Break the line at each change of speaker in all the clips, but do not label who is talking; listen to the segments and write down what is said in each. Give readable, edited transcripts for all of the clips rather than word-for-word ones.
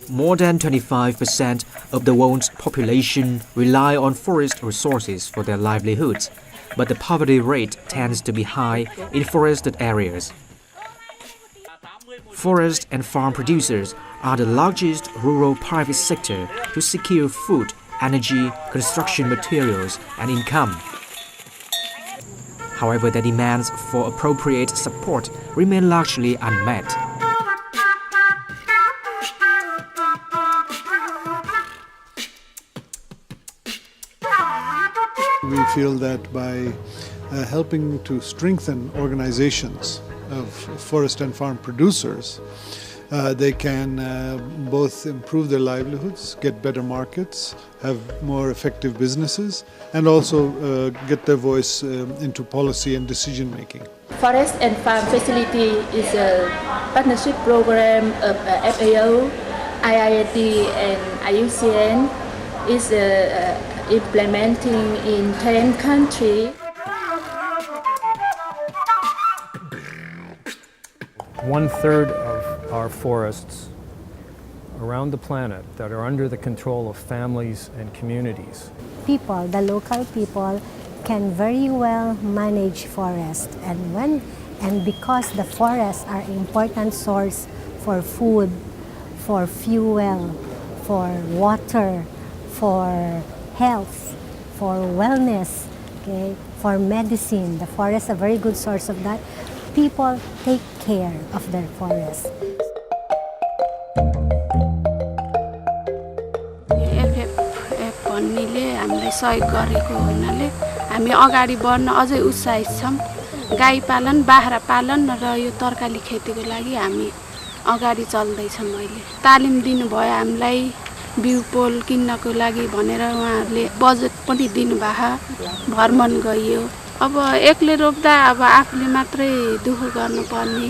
More than 25% of the world's population rely on forest resources for their livelihoods, but the poverty rate tends to be high in forested areas. Forest and farm producers are the largest rural private sector to secure food, energy, construction materials, and income. However, the demands for appropriate support remain largely unmet.
We feel that by helping to strengthen organizations of forest and farm producers, they can both improve their livelihoods, get better markets, have more effective businesses, and also get their voice into policy and decision making.
Forest and Farm Facility is a partnership program of FAO, IIT, and IUCN. Is implementing in 10 countries.
1/3 of our forests around the planet that are under the control of families and communities.
People, the local people, can very well manage forest, and because the forests are important source for food, for fuel, for water, for health, for wellness, okay, for medicine. The forest is a very good source of that. People take care of their forest.
FFF भन्नेले हामीलाई सहयोग गरेको हुनाले हामी अगाडि बढ्न अझै उत्साहित छौं। गाई पालन, बाख्रा पालन र यो तरकारी खेतीको लागि हामी अगाडि चल्दै छौं। अहिले तालिम दिनुभयो हामीलाई बिउ पोल किन्नको लागि भनेर उहाँहरूले बजेट पनि दिनुभयो, भ्रमण गरियो। अब एकले रोप्दा अब आफूले मात्रै दुख गर्नुपर्ने,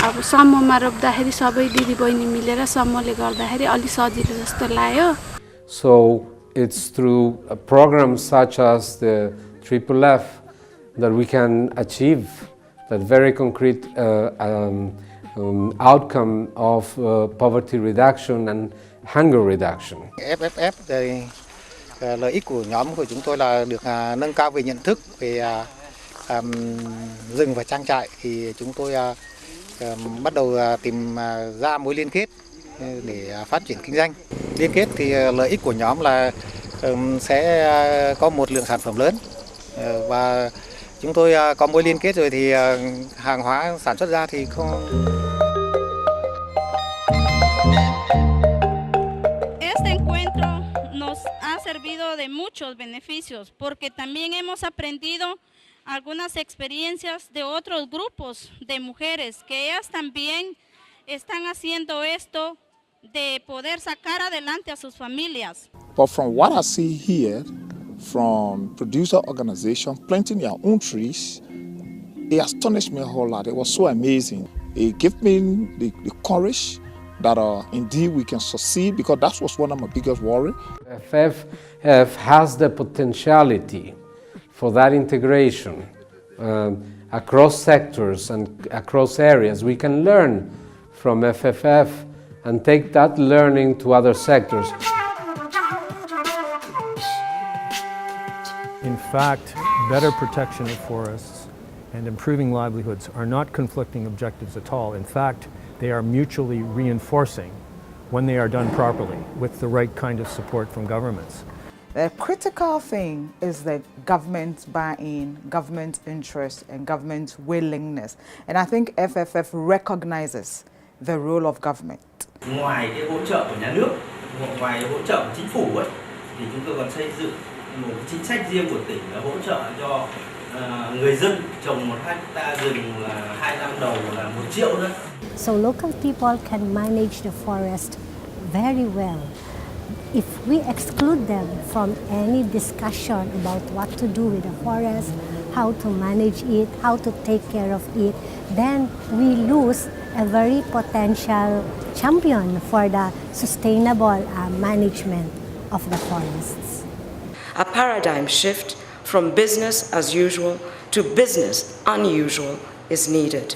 अब समूहमा रोप्दाखेरि सबै दिदीबहिनी मिलेर समूहले गर्दाखेरि अलि सजिलो जस्तो लाग्यो।
So it's through programs such as the FFF that we can achieve that very concrete outcome of poverty reduction and hunger reduction.
FFF thì lợi ích của nhóm của chúng tôi là được nâng cao về nhận thức về rừng và trang trại, thì chúng tôi bắt đầu tìm ra mối liên kết để phát triển kinh doanh. Liên kết thì lợi ích của nhóm là sẽ có một lượng sản phẩm lớn, và chúng tôi có mối liên kết rồi thì hàng hóa sản xuất ra thì không.
Servido de muchos beneficios porque también hemos aprendido algunas experiencias de otros grupos de mujeres que ellas también están haciendo esto de poder sacar adelante a sus familias.
But from what I see here, from producer organization planting their own trees, it astonished me a whole lot. It was so amazing. It gave me the courage that indeed we can succeed, because that was one of my biggest worries.
FFF has the potentiality for that integration across sectors and across areas. We can learn from FFF and take that learning to other sectors.
In fact, better protection of forests and improving livelihoods are not conflicting objectives at all. In fact, they are mutually reinforcing when they are done properly with the right kind of support from governments.
The critical thing is that government buy-in, government interest, and government willingness. And I think FFF recognizes the role of government.
Ngoài cái hỗ trợ của nhà nước, ngoài hỗ trợ của chính phủ ấy, thì chúng tôi còn xây dựng một chính sách riêng của tỉnh là hỗ trợ cho người dân trồng 1 hectare rừng là 2 năm đầu là 1 triệu nữa.
So local people can manage the forest very well. If we exclude them from any discussion about what to do with the forest, how to manage it, how to take care of it, then we lose a very potential champion for the sustainable management of the forests.
A paradigm shift from business as usual to business unusual is needed.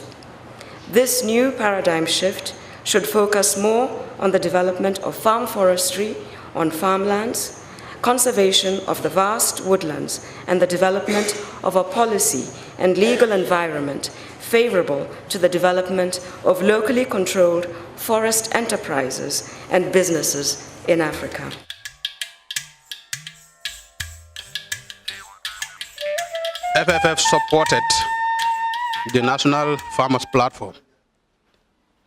This new paradigm shift should focus more on the development of farm forestry on farmlands, conservation of the vast woodlands, and the development of a policy and legal environment favorable to the development of locally controlled forest enterprises and businesses in Africa.
FFF supported the National Farmers Platform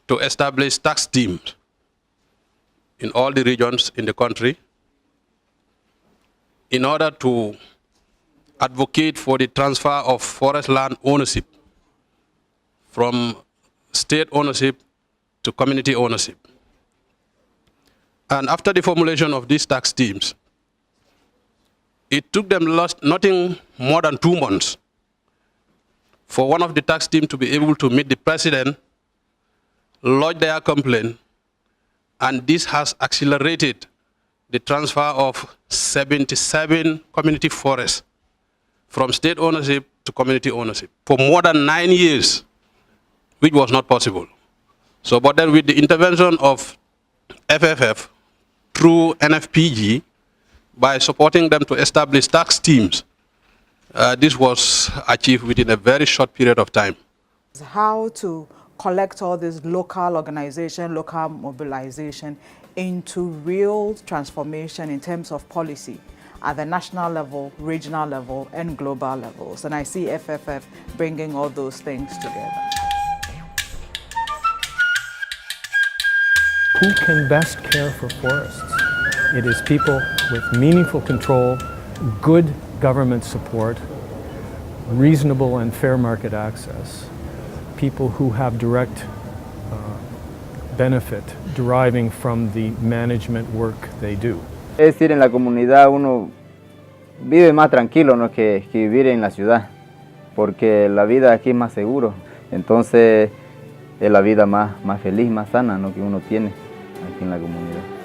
to establish tax teams in all the regions in the country in order to advocate for the transfer of forest land ownership from state ownership to community ownership. And after the formulation of these tax teams, it took them nothing more than 2 months for one of the tax team to be able to meet the president, lodge their complaint, and this has accelerated the transfer of 77 community forests from state ownership to community ownership for more than 9 years, which was not possible. So, but then with the intervention of FFF through NFPG, by supporting them to establish tax teams, this was achieved within a very short period of time.
How to collect all this local organization, local mobilization into real transformation in terms of policy at the national level, regional level, and global levels. And I see FFF bringing all those things together.
Who can best care for forests? It is people with meaningful control, good government support, reasonable and fair market access, people who have direct benefit deriving from the management work they do.
Es decir, en la comunidad uno vive más tranquilo, ¿no?, que vivir en la ciudad, porque la vida aquí es más seguro. Entonces es la vida más feliz, más sana, ¿no?, que uno tiene aquí en la comunidad.